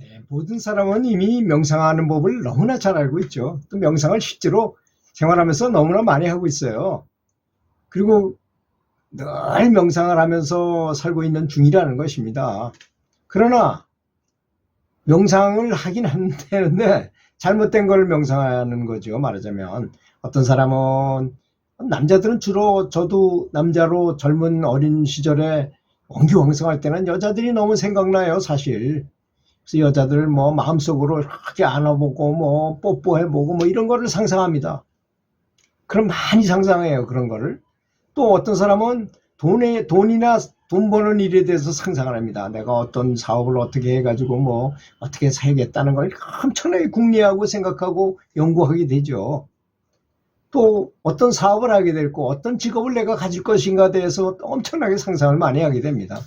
네, 모든 사람은 이미 명상하는 법을 너무나 잘 알고 있죠. 또 명상을 실제로 생활하면서 너무나 많이 하고 있어요. 그리고 늘 명상을 하면서 살고 있는 중이라는 것입니다. 그러나 명상을 하긴 하는데 잘못된 걸 명상하는 거죠. 말하자면 어떤 사람은 남자들은 주로 저도 남자로 젊은 어린 시절에 원기왕성할 때는 여자들이 너무 생각나요, 사실. 그래서 여자들 뭐 마음속으로 이렇게 안아보고 뭐 뽀뽀해보고 뭐 이런 거를 상상합니다. 그럼 많이 상상해요, 그런 거를. 또 어떤 사람은 돈이나 돈 버는 일에 대해서 상상을 합니다. 내가 어떤 사업을 어떻게 해가지고 뭐 어떻게 살겠다는 걸 엄청나게 궁리하고 생각하고 연구하게 되죠. 또 어떤 사업을 하게 되고 어떤 직업을 내가 가질 것인가에 대해서 엄청나게 상상을 많이 하게 됩니다.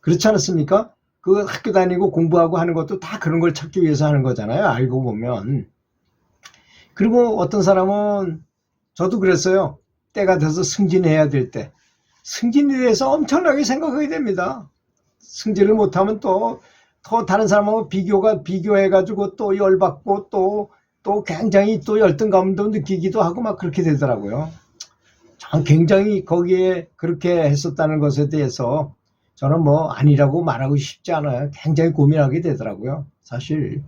그렇지 않습니까? 그 학교 다니고 공부하고 하는 것도 다 그런 걸 찾기 위해서 하는 거잖아요. 알고 보면. 그리고 어떤 사람은 저도 그랬어요. 때가 돼서 승진해야 될 때. 승진에 대해서 엄청나게 생각하게 됩니다. 승진을 못하면 또 다른 사람하고 비교해가지고 또 열받고 또 굉장히 또 열등감도 느끼기도 하고 막 그렇게 되더라고요. 전 굉장히 거기에 그렇게 했었다는 것에 대해서 저는 뭐 아니라고 말하고 싶지 않아요. 굉장히 고민하게 되더라고요, 사실.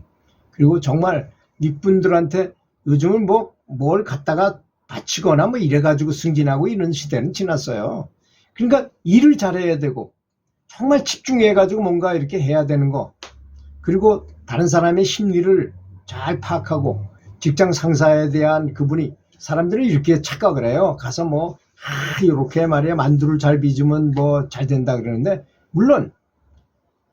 그리고 정말 윗분들한테 요즘은 뭐 뭘 갖다가 바치거나 뭐 이래가지고 승진하고 이런 시대는 지났어요. 그러니까 일을 잘해야 되고 정말 집중해가지고 뭔가 이렇게 해야 되는 거, 그리고 다른 사람의 심리를 잘 파악하고 직장 상사에 대한 그분이, 사람들이 이렇게 착각을 해요. 가서 뭐 이렇게 말이야 만두를 잘 빚으면 뭐 잘 된다 그러는데, 물론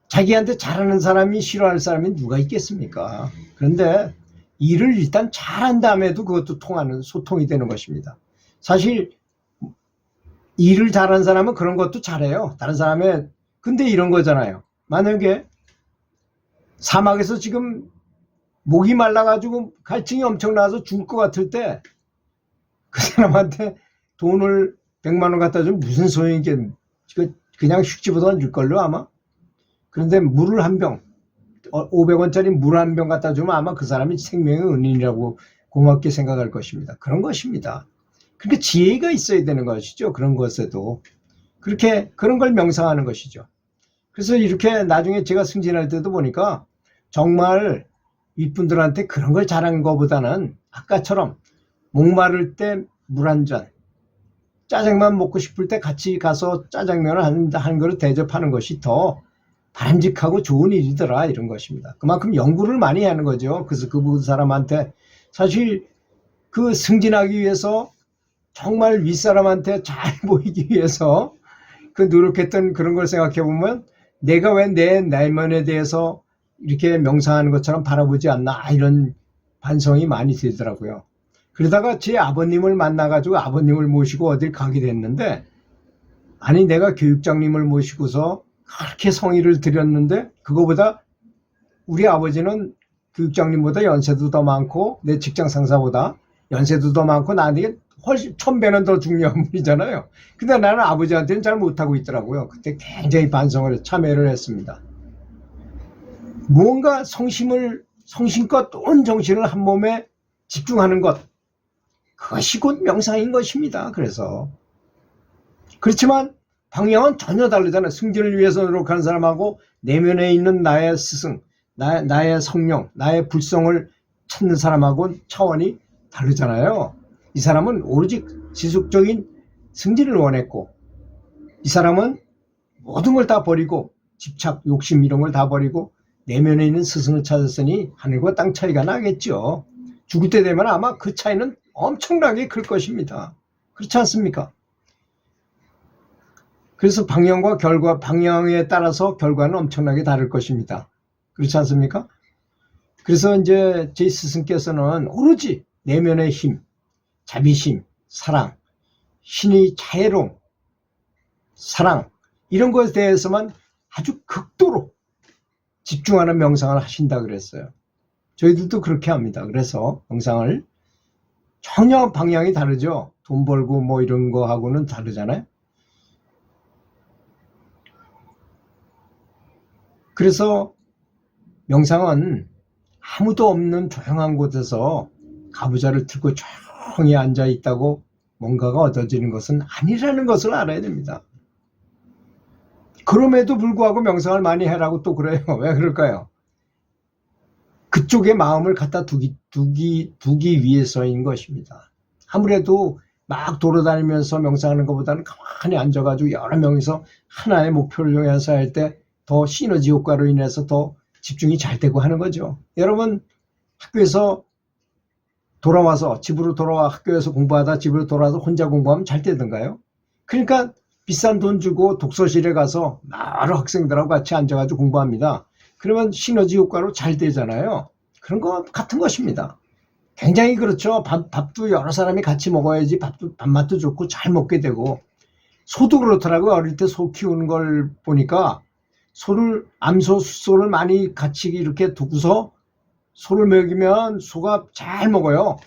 자기한테 잘하는 사람이 싫어할 사람이 누가 있겠습니까? 그런데 일을 일단 잘한 다음에도 그것도 통하는 소통이 되는 것입니다. 사실 일을 잘하는 사람은 그런 것도 잘해요. 다른 사람의. 근데 이런 거잖아요. 만약에 사막에서 지금 목이 말라가지고 갈증이 엄청 나서 죽을 것 같을 때 그 사람한테 돈을 100만 원 갖다 주면 무슨 소용이겠, 그냥 휴지보다 줄걸요 아마. 그런데 물을 한 병, 500원짜리 물 한 병 갖다 주면 아마 그 사람이 생명의 은인이라고 고맙게 생각할 것입니다. 그런 것입니다. 그러니까 지혜가 있어야 되는 것이죠. 그런 것에도. 그렇게 그런 걸 명상하는 것이죠. 그래서 이렇게 나중에 제가 승진할 때도 보니까 정말 윗분들한테 그런 걸 잘한 것보다는 아까처럼 목마를 때 물 한 잔, 짜장면 먹고 싶을 때 같이 가서 짜장면을 한 그릇 대접하는 것이 더 바람직하고 좋은 일이더라, 이런 것입니다. 그만큼 연구를 많이 하는 거죠. 그래서 그 사람한테 사실 그 승진하기 위해서 정말 윗사람한테 잘 보이기 위해서 그 노력했던 그런 걸 생각해 보면 내가 왜 내 내면에 대해서 이렇게 명상하는 것처럼 바라보지 않나, 이런 반성이 많이 되더라고요. 그러다가 제 아버님을 만나가지고 아버님을 모시고 어딜 가게 됐는데, 아니 내가 교육장님을 모시고서 그렇게 성의를 드렸는데 그거보다 우리 아버지는 교육장님보다 연세도 더 많고 내 직장 상사보다 연세도 더 많고 나한테 훨씬 1000배는 더 중요한 분이잖아요. 근데 나는 아버지한테는 잘 못하고 있더라고요. 그때 굉장히 반성을 참여를 했습니다. 무언가 성심껏 온 정신을 한 몸에 집중하는 것, 그것이 곧 명상인 것입니다. 그래서 그렇지만 방향은 전혀 다르잖아요. 승진을 위해서 노력하는 사람하고 내면에 있는 나의 스승, 나의 성령, 나의 불성을 찾는 사람하고는 차원이 다르잖아요. 이 사람은 오로지 지속적인 승진을 원했고, 이 사람은 모든 걸 다 버리고 집착, 욕심 이런 걸 다 버리고 내면에 있는 스승을 찾았으니 하늘과 땅 차이가 나겠죠. 죽을 때 되면 아마 그 차이는 엄청나게 클 것입니다. 그렇지 않습니까? 그래서 방향에 따라서 결과는 엄청나게 다를 것입니다. 그렇지 않습니까? 그래서 이제 제 스승께서는 오로지 내면의 힘, 자비심, 사랑, 신의 자애로움, 사랑, 이런 것에 대해서만 아주 극도로 집중하는 명상을 하신다 그랬어요. 저희들도 그렇게 합니다. 그래서 명상을 전혀 방향이 다르죠. 돈 벌고 뭐 이런 거 하고는 다르잖아요. 그래서 명상은 아무도 없는 조용한 곳에서 가부좌를 들고 조용히 앉아 있다고 뭔가가 얻어지는 것은 아니라는 것을 알아야 됩니다. 그럼에도 불구하고 명상을 많이 해라고 또 그래요. 왜 그럴까요? 그쪽에 마음을 갖다 두기 위해서인 것입니다. 아무래도 막 돌아다니면서 명상하는 것보다는 가만히 앉아가지고 여러 명이서 하나의 목표를 위해서 할 때 더 시너지 효과로 인해서 더 집중이 잘 되고 하는 거죠. 여러분 학교에서 돌아와서 집으로 돌아와 학교에서 공부하다 집으로 돌아와서 혼자 공부하면 잘 되던가요? 그러니까 비싼 돈 주고 독서실에 가서 여러 학생들하고 같이 앉아가지고 공부합니다. 그러면 시너지 효과로 잘 되잖아요. 그런 거 같은 것입니다. 굉장히 그렇죠. 밥도 여러 사람이 같이 먹어야지 밥맛도 좋고 잘 먹게 되고, 소도 그렇더라고요. 어릴 때 소 키우는 걸 보니까 암소, 숫소를 많이 같이 이렇게 두고서 소를 먹이면 소가 잘 먹어요.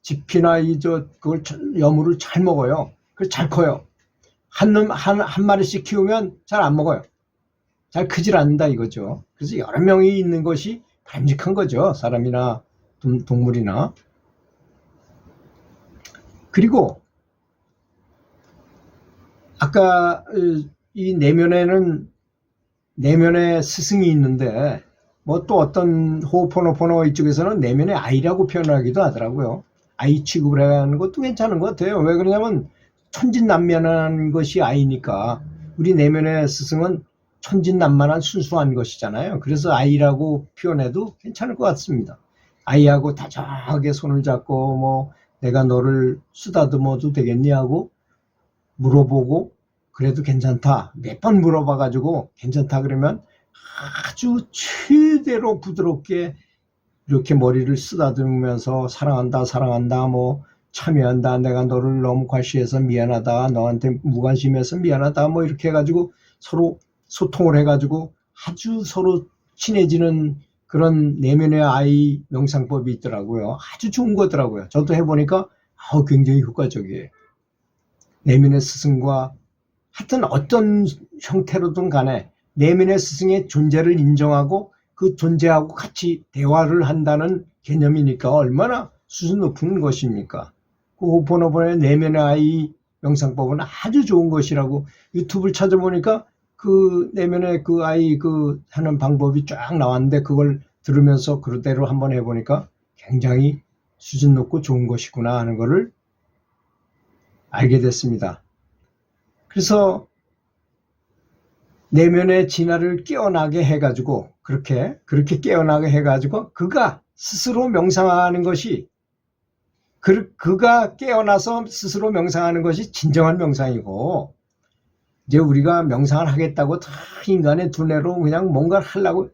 지피나 그걸 여물을 잘 먹어요. 그래서 잘 커요. 한 마리씩 키우면 잘 안 먹어요. 잘 크질 않는다 이거죠. 그래서 여러 명이 있는 것이 바람직한 거죠. 사람이나 동물이나. 그리고 아까 이 내면에 스승이 있는데, 뭐 또 어떤 호포노포노 이쪽에서는 내면의 아이라고 표현하기도 하더라고요. 아이 취급을 하는 것도 괜찮은 것 같아요. 왜 그러냐면 천진난만한 것이 아이니까. 우리 내면의 스승은 천진난만한 순수한 것이잖아요. 그래서 아이라고 표현해도 괜찮을 것 같습니다. 아이하고 다정하게 손을 잡고 뭐 내가 너를 쓰다듬어도 되겠니 하고 물어보고, 그래도 괜찮다 몇 번 물어봐가지고 괜찮다 그러면 아주 최대로 부드럽게 이렇게 머리를 쓰다듬으면서 사랑한다 뭐 참여한다, 내가 너를 너무 과시해서 미안하다, 너한테 무관심해서 미안하다 뭐 이렇게 해가지고 서로 소통을 해가지고 아주 서로 친해지는 그런 내면의 아이 명상법이 있더라고요. 아주 좋은 거더라고요. 저도 해보니까 굉장히 효과적이에요. 내면의 스승과 하여튼 어떤 형태로든 간에 내면의 스승의 존재를 인정하고 그 존재하고 같이 대화를 한다는 개념이니까 얼마나 수준 높은 것입니까? 그 호포노포노의 내면의 아이 명상법은 아주 좋은 것이라고 유튜브를 찾아보니까 그 내면의 그 아이 하는 방법이 쫙 나왔는데, 그걸 들으면서 그대로 한번 해보니까 굉장히 수준 높고 좋은 것이구나 하는 것을 알게 됐습니다. 그래서 내면의 진화를 깨어나게 해가지고 그렇게 깨어나게 해가지고 그가 스스로 명상하는 것이, 그가 깨어나서 스스로 명상하는 것이 진정한 명상이고, 이제 우리가 명상을 하겠다고 다 인간의 두뇌로 그냥 뭔가를 하려고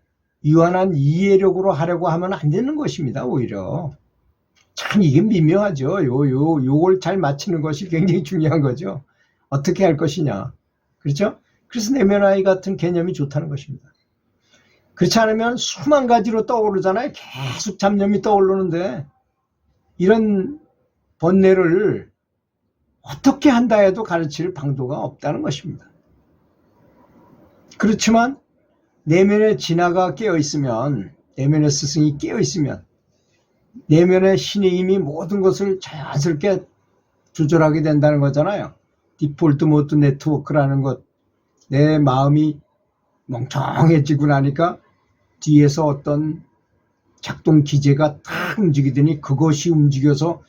유한한 이해력으로 하려고 하면 안 되는 것입니다. 오히려 참 이게 미묘하죠. 요걸 잘 맞추는 것이 굉장히 중요한 거죠. 어떻게 할 것이냐. 그렇죠? 그래서 내면 아이 같은 개념이 좋다는 것입니다. 그렇지 않으면 수만 가지로 떠오르잖아요. 계속 잡념이 떠오르는데 이런 번뇌를 어떻게 한다 해도 가르칠 방도가 없다는 것입니다. 그렇지만 내면의 진화가 깨어있으면, 내면의 스승이 깨어있으면 내면의 신의 힘이 모든 것을 자연스럽게 조절하게 된다는 거잖아요. 디폴트 모드 네트워크라는 것, 내 마음이 멍청해지고 나니까 뒤에서 어떤 작동 기제가 탁 움직이더니 그것이 움직여서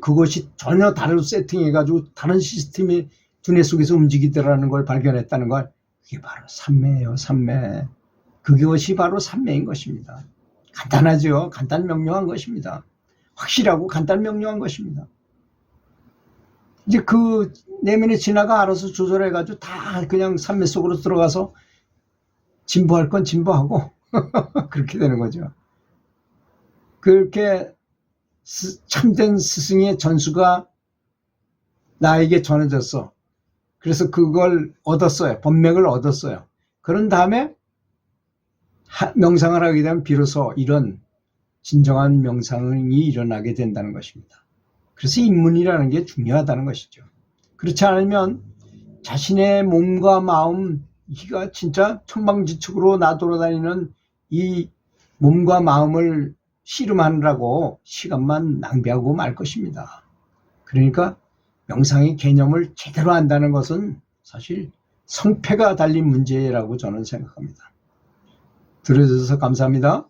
그것이 전혀 다른 세팅해가지고 다른 시스템이 두뇌 속에서 움직이더라는 걸 발견했다는 걸, 그게 바로 삼매예요. 삼매. 그것이 바로 삼매인 것입니다. 간단하죠. 간단 명료한 것입니다. 확실하고 간단 명료한 것입니다. 이제 그 내면의 진화가 알아서 조절해가지고 다 그냥 삼매 속으로 들어가서 진보할 건 진보하고 그렇게 되는 거죠. 그렇게 참된 스승의 전수가 나에게 전해졌어. 그래서 그걸 얻었어요. 법맥을 얻었어요. 그런 다음에 명상을 하게 되면 비로소 이런 진정한 명상이 일어나게 된다는 것입니다. 그래서 입문이라는 게 중요하다는 것이죠. 그렇지 않으면 자신의 몸과 마음, 이가 진짜 천방지축으로 나돌아다니는 이 몸과 마음을 씨름하느라고 시간만 낭비하고 말 것입니다. 그러니까 명상의 개념을 제대로 안다는 것은 사실 성패가 달린 문제라고 저는 생각합니다. 들어주셔서 감사합니다.